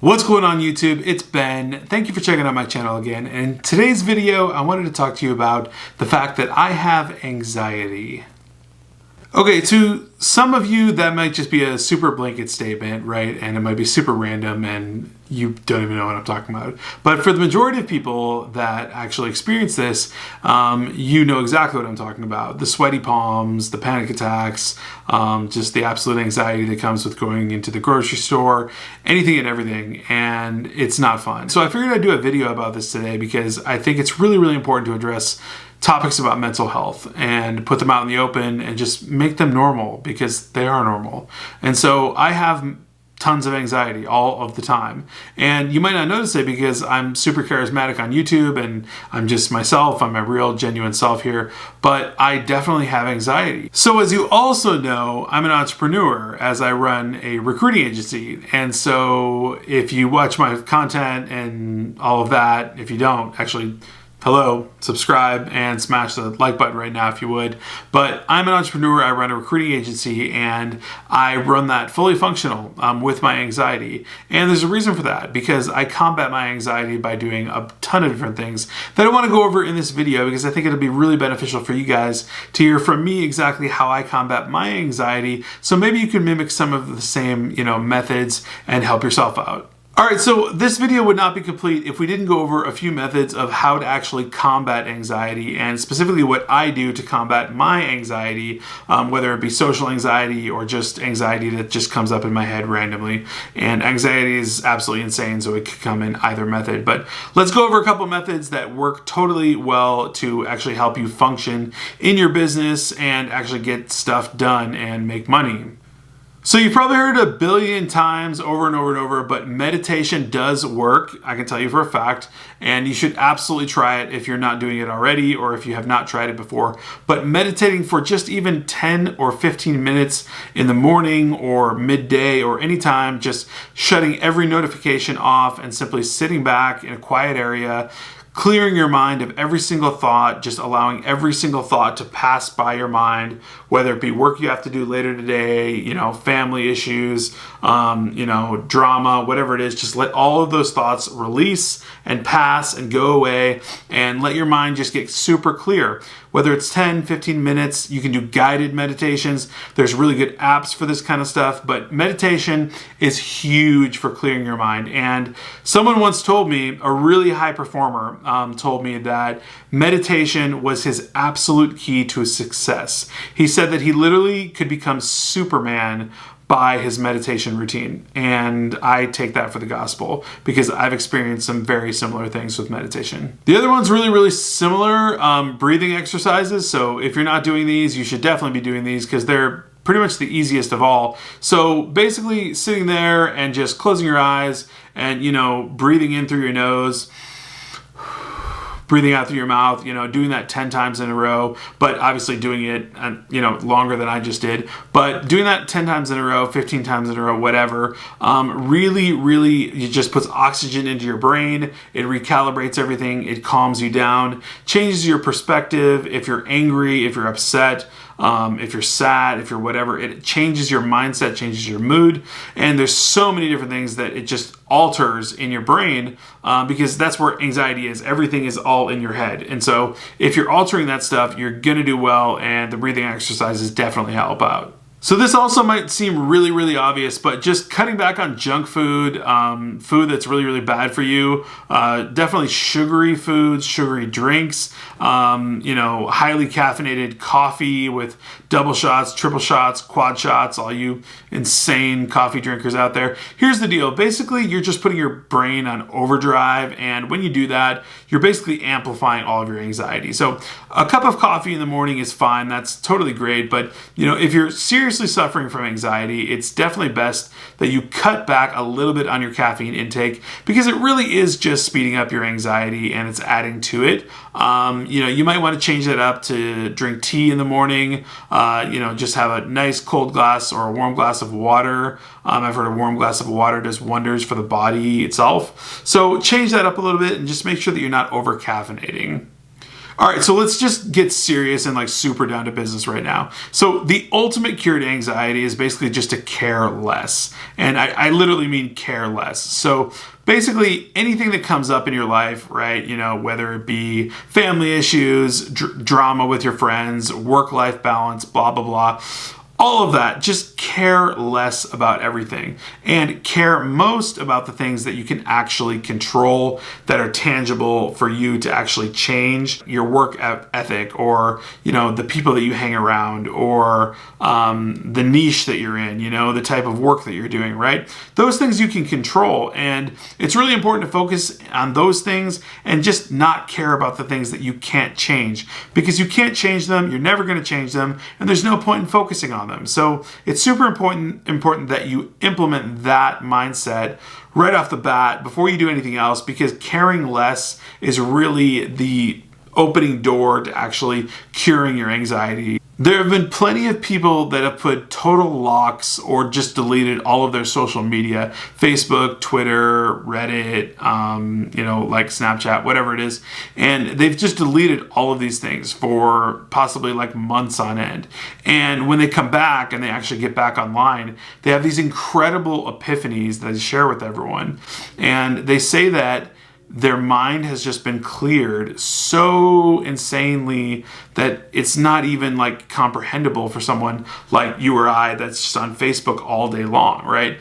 What's going on YouTube? It's Ben. Thank you for checking out my channel again. And in today's video, I wanted to talk to you about the fact that I have anxiety. Okay, to some of you, that might just be a super blanket statement, right? And it might be super random and you don't even know what I'm talking about. But for the majority of people that actually experience this, you know exactly what I'm talking about. The sweaty palms, the panic attacks, just the absolute anxiety that comes with going into the grocery store, anything and everything, and it's not fun. So I figured I'd do a video about this today because I think it's really, really important to address topics about mental health and put them out in the open and just make them normal because they are normal. And so I have tons of anxiety all of the time. And you might not notice it because I'm super charismatic on YouTube and I'm just myself. I'm my real genuine self here, but I definitely have anxiety. So as you also know, I'm an entrepreneur as I run a recruiting agency. And so if you watch my content and all of that, if you don't, actually, hello, subscribe and smash the like button right now if you would. But I'm an entrepreneur, I run a recruiting agency, and I run that fully functional with my anxiety. And there's a reason for that, because I combat my anxiety by doing a ton of different things that I want to go over in this video because I think it'll be really beneficial for you guys to hear from me exactly how I combat my anxiety. So maybe you can mimic some of the same, methods and help yourself out. All right, so this video would not be complete if we didn't go over a few methods of how to actually combat anxiety, and specifically what I do to combat my anxiety, whether it be social anxiety or just anxiety that just comes up in my head randomly. And anxiety is absolutely insane, so it could come in either method. But let's go over a couple methods that work totally well to actually help you function in your business and actually get stuff done and make money. So you've probably heard a billion times over and over and over, but meditation does work. I can tell you for a fact, and you should absolutely try it if you're not doing it already or if you have not tried it before. But meditating for just even 10 or 15 minutes in the morning or midday or anytime, just shutting every notification off and simply sitting back in a quiet area, clearing your mind of every single thought, just allowing every single thought to pass by your mind, whether it be work you have to do later today, family issues, drama, whatever it is. Just let all of those thoughts release and pass and go away and let your mind just get super clear. Whether it's 10, 15 minutes, you can do guided meditations. There's really good apps for this kind of stuff, but meditation is huge for clearing your mind. And someone once told me, a really high performer told me that meditation was his absolute key to his success. He said that he literally could become Superman by his meditation routine. And I take that for the gospel because I've experienced some very similar things with meditation. The other one's really, really similar, breathing exercises. So if you're not doing these, you should definitely be doing these because they're pretty much the easiest of all. So basically sitting there and just closing your eyes and, breathing in through your nose, breathing out through your mouth, doing that 10 times in a row, but obviously doing it, longer than I just did, but doing that 10 times in a row, 15 times in a row, whatever, really, it just puts oxygen into your brain. It recalibrates everything. It calms you down, changes your perspective. If you're angry, if you're upset, if you're sad, if you're whatever, it changes your mindset, changes your mood. And there's so many different things that it just alters in your brain because that's where anxiety is. Everything is all in your head. And so if you're altering that stuff, you're going to do well, and the breathing exercises definitely help out. So this also might seem really, really obvious, but just cutting back on junk food, food that's really, really bad for you, definitely sugary foods, sugary drinks, highly caffeinated coffee with double shots, triple shots, quad shots, all you insane coffee drinkers out there. Here's the deal. Basically, you're just putting your brain on overdrive, and when you do that, you're basically amplifying all of your anxiety. So a cup of coffee in the morning is fine. That's totally great. But, if you're seriously suffering from anxiety, it's definitely best that you cut back a little bit on your caffeine intake because it really is just speeding up your anxiety and it's adding to it. You might want to change that up to drink tea in the morning, just have a nice cold glass or a warm glass of water. I've heard a warm glass of water does wonders for the body itself. So change that up a little bit and just make sure that you're not over caffeinating. All right, so let's just get serious and like super down to business right now. So the ultimate cure to anxiety is basically just to care less. And I literally mean care less. So basically anything that comes up in your life, right? You know, whether it be family issues, drama with your friends, work-life balance, blah, blah, blah. All of that, just care less about everything and care most about the things that you can actually control, that are tangible for you to actually change your work ethic, or, you know, the people that you hang around, or the niche that you're in, you know, the type of work that you're doing, right? Those things you can control. And it's really important to focus on those things and just not care about the things that you can't change, because you can't change them. You're never going to change them. And there's no point in focusing on them. So it's super important that you implement that mindset right off the bat before you do anything else, because caring less is really the opening door to actually curing your anxiety. There have been plenty of people that have put total locks or just deleted all of their social media, Facebook, Twitter, Reddit, you know, like Snapchat, whatever it is. And they've just deleted all of these things for possibly like months on end. And when they come back and they actually get back online, they have these incredible epiphanies that they share with everyone. And they say that their mind has just been cleared so insanely that it's not even like comprehensible for someone like you or I that's just on Facebook all day long, right?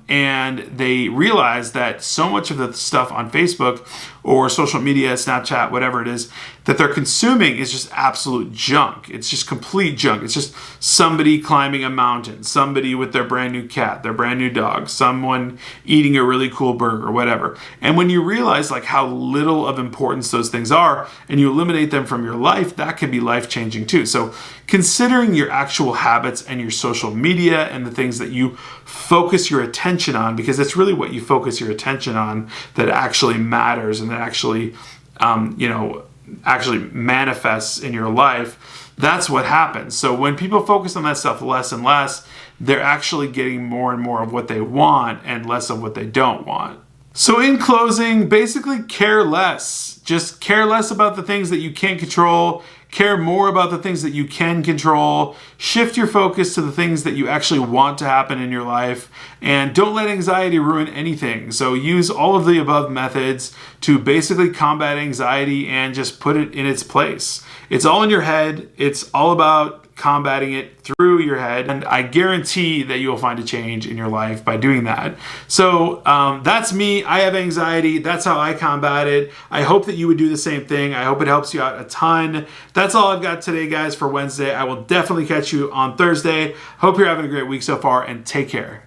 And they realize that so much of the stuff on Facebook or social media, Snapchat, whatever it is, that they're consuming is just absolute junk. It's just complete junk. It's just somebody climbing a mountain, somebody with their brand new cat, their brand new dog, someone eating a really cool burger, whatever. And when you realize like how little of importance those things are and you eliminate them from your life, that can be life-changing too. So considering your actual habits and your social media and the things that you focus your attention on, because it's really what you focus your attention on that actually matters and that actually, actually manifests in your life. That's what happens. So when people focus on that stuff less and less, they're actually getting more and more of what they want and less of what they don't want. So in closing, basically care less. Just care less about the things that you can't control. Care more about the things that you can control. Shift your focus to the things that you actually want to happen in your life. And don't let anxiety ruin anything. So use all of the above methods to basically combat anxiety and just put it in its place. It's all in your head. It's all about combating it through your head, and I guarantee that you will find a change in your life by doing that. So that's me. I have anxiety. That's how I combat it. I hope that you would do the same thing. I hope it helps you out a ton. That's all I've got today, guys, for Wednesday. I will definitely catch you on Thursday. Hope you're having a great week so far, and take care.